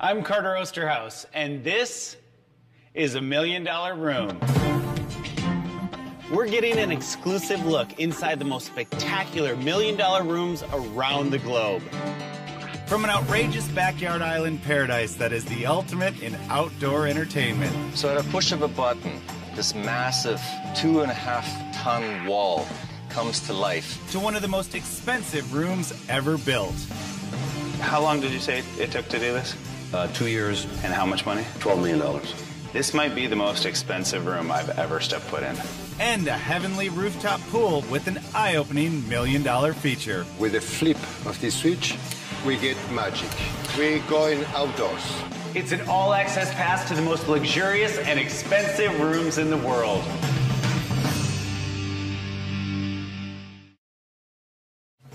I'm Carter Osterhaus, and this is $1 Million Room. We're getting an exclusive look inside the most spectacular $1 Million rooms around the globe. From an outrageous backyard island paradise that is the ultimate in outdoor entertainment. So at a push of a button, this massive 2.5-ton wall comes to life. To one of the most expensive rooms ever built. How long did you say it took to do this? 2 years. And how much money? $12 million. This might be the most expensive room I've ever stepped foot in. And a heavenly rooftop pool with an eye-opening $1 million feature. With a flip of this switch, we get magic. We're going outdoors. It's an all-access pass to the most luxurious and expensive rooms in the world.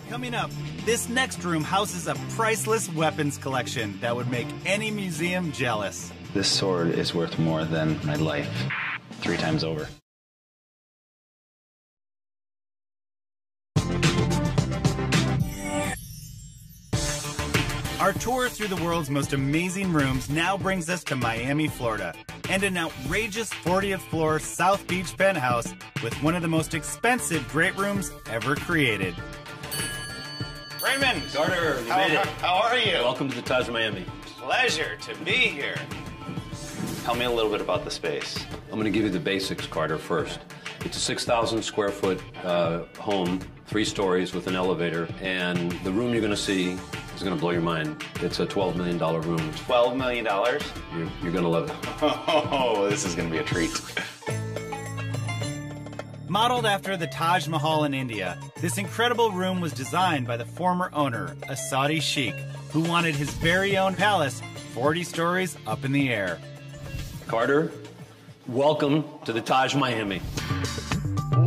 Coming up, this next room houses a priceless weapons collection that would make any museum jealous. This sword is worth more than my life, 3 times over. Our tour through the world's most amazing rooms now brings us to Miami, Florida, and an outrageous 40th floor South Beach penthouse with one of the most expensive great rooms ever created. Raymond! Carter, you made it. How are you? Welcome to the Taj Miami. Pleasure to be here. Tell me a little bit about the space. I'm going to give you the basics, Carter, first. It's a 6,000 square foot home, 3 stories with an elevator, and the room you're going to see is going to blow your mind. It's a $12 million room. $12 million? You're going to love it. Oh, this is going to be a treat. Modeled after the Taj Mahal in India, this incredible room was designed by the former owner, a Saudi sheikh, who wanted his very own palace 40 stories up in the air. Carter, welcome to the Taj Miami.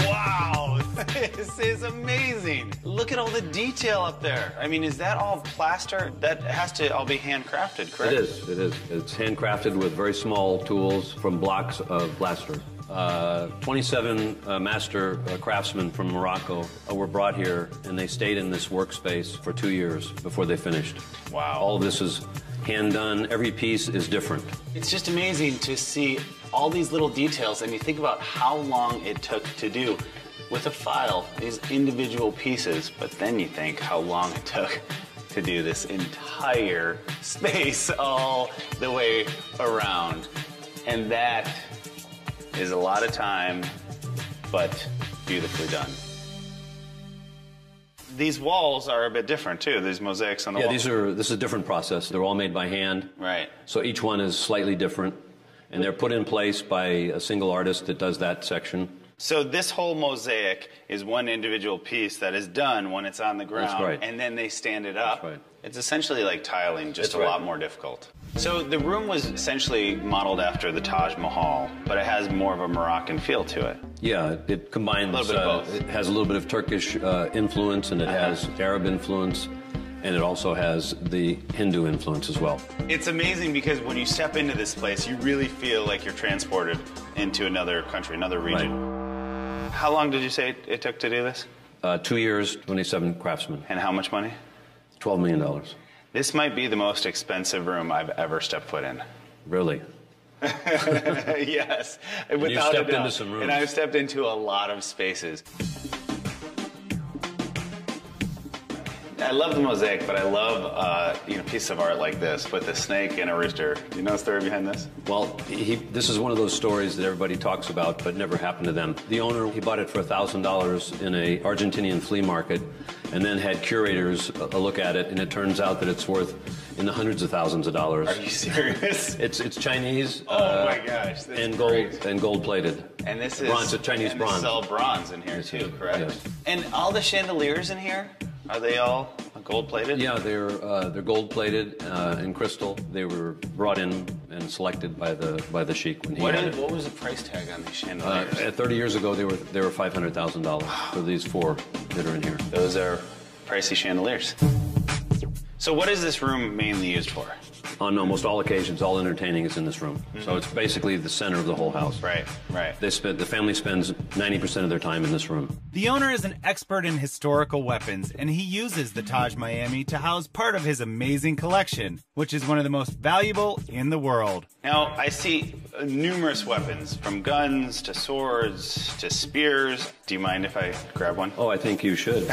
Wow, this is amazing. Look at all the detail up there. I mean, is that all plaster? That has to all be handcrafted, correct? It is. It's handcrafted with very small tools from blocks of plaster. 27 master craftsmen from Morocco were brought here, and they stayed in this workspace for 2 years before they finished. Wow. All of this is hand done. Every piece is different. It's just amazing to see all these little details, and you think about how long it took to do with a file, these individual pieces, but then you think how long it took to do this entire space all the way around. And that is a lot of time, but beautifully done. These walls are a bit different too. These mosaics on the wall. This is a different process. They're all made by hand. Right. So each one is slightly different, and they're put in place by a single artist that does that section. So this whole mosaic is one individual piece that is done when it's on the ground. That's right. And then they stand it up. That's right. It's essentially like tiling, just That's a right. lot more difficult. So the room was essentially modeled after the Taj Mahal, but it has more of a Moroccan feel to it. Yeah, it combines. A little bit of both. It has a little bit of Turkish influence, and it has Arab influence, and it also has the Hindu influence as well. It's amazing because when you step into this place, you really feel like you're transported into another country, another region. Right. How long did you say it took to do this? 2 years, 27 craftsmen. And how much money? $12 million. This might be the most expensive room I've ever stepped foot in. Really? Yes, without you stepped a doubt. into some rooms. And I've stepped into a lot of spaces. I love the mosaic, but I love a piece of art like this with a snake and a rooster. Do you know the story behind this? Well, this is one of those stories that everybody talks about, but never happened to them. The owner, he bought it for $1,000 in a Argentinian flea market, and then had curators look at it, and it turns out that it's worth in the hundreds of thousands of dollars. Are you serious? It's Chinese. Oh my gosh, this and is gold great. and gold plated. And this is bronze, Chinese and bronze. They sell bronze in here too, correct? Yes. And all the chandeliers in here, are they all gold plated? Yeah, they're gold plated in crystal. They were brought in and selected by the sheikh when he had it. What was the price tag on these chandeliers? 30 years ago, they were $500,000 for these 4 that are in here. Those are pricey chandeliers. So what is this room mainly used for? on almost all occasions, all entertaining is in this room. So it's basically the center of the whole house. Right, right. The family spends 90% of their time in this room. The owner is an expert in historical weapons, and he uses the Taj Miami to house part of his amazing collection, which is one of the most valuable in the world. Now, I see numerous weapons, from guns to swords to spears. Do you mind if I grab one? Oh, I think you should.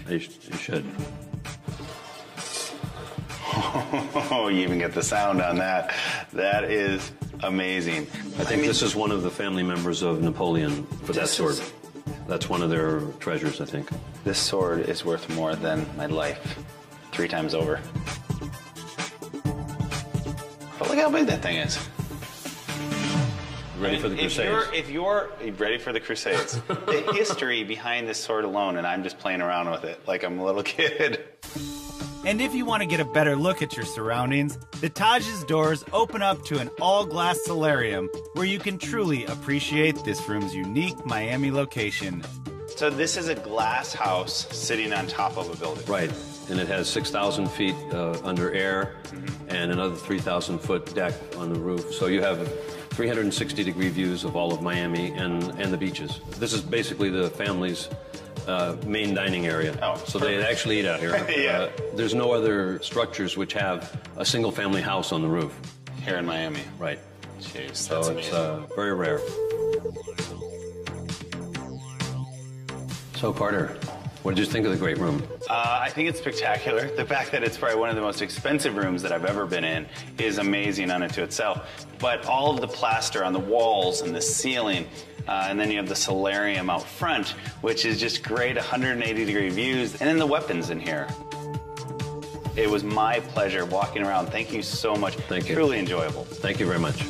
You should. Oh, you even get the sound on that. That is amazing. I think this is one of the family members of Napoleon for that sword. That's one of their treasures, I think. This sword is worth more than my life 3 times over. But look how big that thing is. Ready for the Crusades? If you're ready for the Crusades, the history behind this sword alone, and I'm just playing around with it like I'm a little kid. And if you want to get a better look at your surroundings, the Taj's doors open up to an all-glass solarium where you can truly appreciate this room's unique Miami location. So this is a glass house sitting on top of a building. Right, and it has 6,000 feet under air and another 3,000 foot deck on the roof. So you have 360-degree views of all of Miami and the beaches. This is basically the family's main dining area. Oh, so they actually eat out here. Yeah. There's no other structures which have a single-family house on the roof. Here in Miami. Right. Jeez, So that's it's amazing. very rare. So Carter, what did you think of the great room? I think it's spectacular. The fact that it's probably one of the most expensive rooms that I've ever been in is amazing unto itself. But all of the plaster on the walls and the ceiling, and then you have the solarium out front, which is just great, 180-degree views, and then the weapons in here. It was my pleasure walking around. Thank you so much. Thank you. Truly enjoyable. Thank you very much.